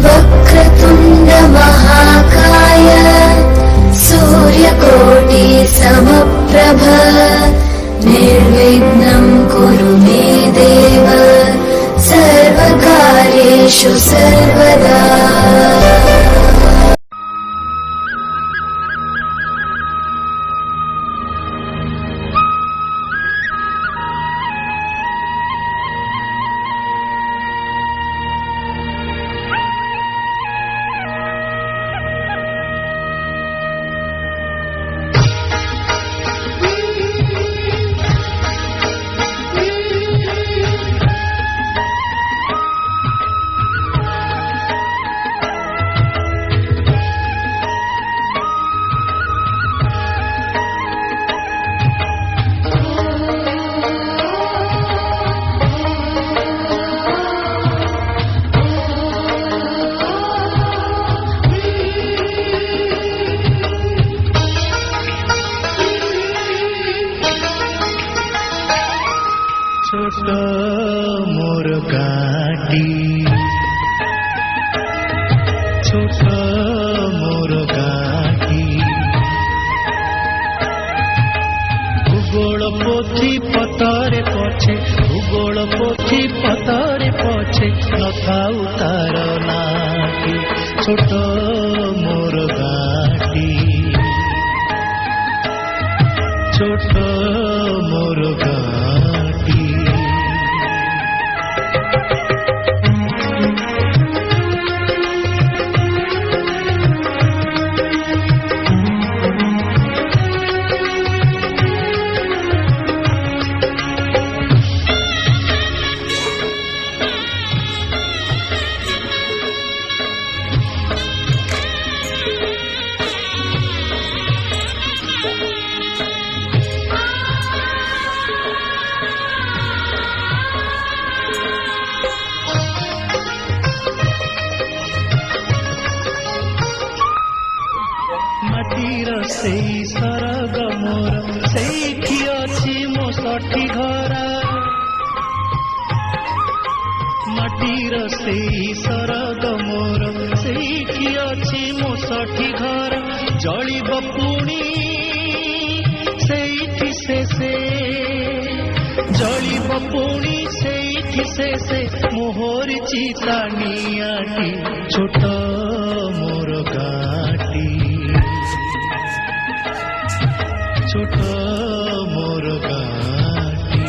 वक्रतुण्ड महाकाय सूर्यकोटि समप्रभ निर्विघ्नं कुरु मे देव सर्वकार्येषु सर्वदा। छोट मोर गाटी छोट मोर गाटी भूगोल पोथी पतरे पछे भूगोल पोथी पतरे पछे नथाउ तार नाटी छोट मोर गाटी छोट मोर गाटी। माटीर सेई सरग मोर सेठी अछि मो सठी घर माटीर सेई सरग मोर सेठी अछि मो सठी घर जलिब पुणी सेठी से जलिब पुणी सेठी से मोहर चिता नियाटी छोट मोर गाटी छोट मोर गाटी।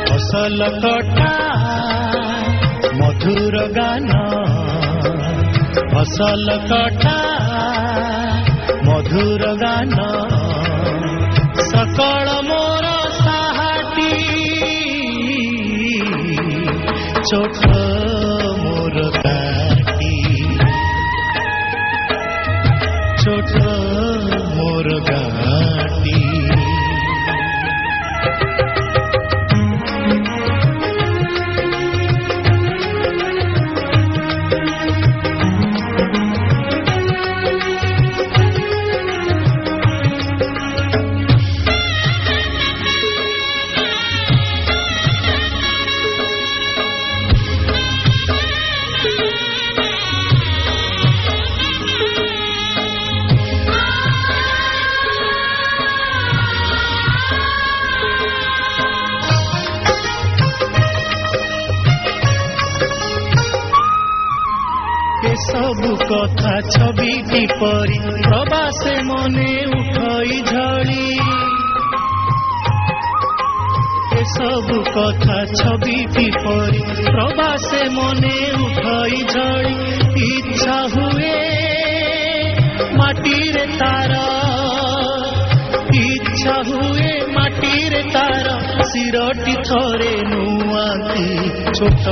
फसल कटा मधुर गान फसल कटा मधुर गान सकल मोर साहाटी छोट मोर गाटी छोट मोर गाटी। सबु कथा छविटी परी प्रवासे मने उठई झड़ी सबु कथा छविटी परी प्रवासे मने उठई झड़ी इच्छा हुए माटी रे तारा इच्छा हुए माटी रे तारा सिरटी थरे नुआती छोट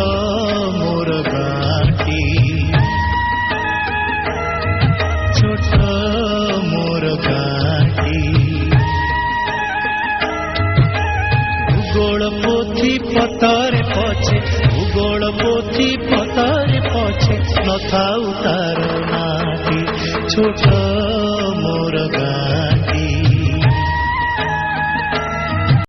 मोर गाटी छोट मोर गाटी भूगोल पोथी पतरे पछे भूगोल पोथी पतरे पछे नथाउ तार नाटी छोट मोर गाटी।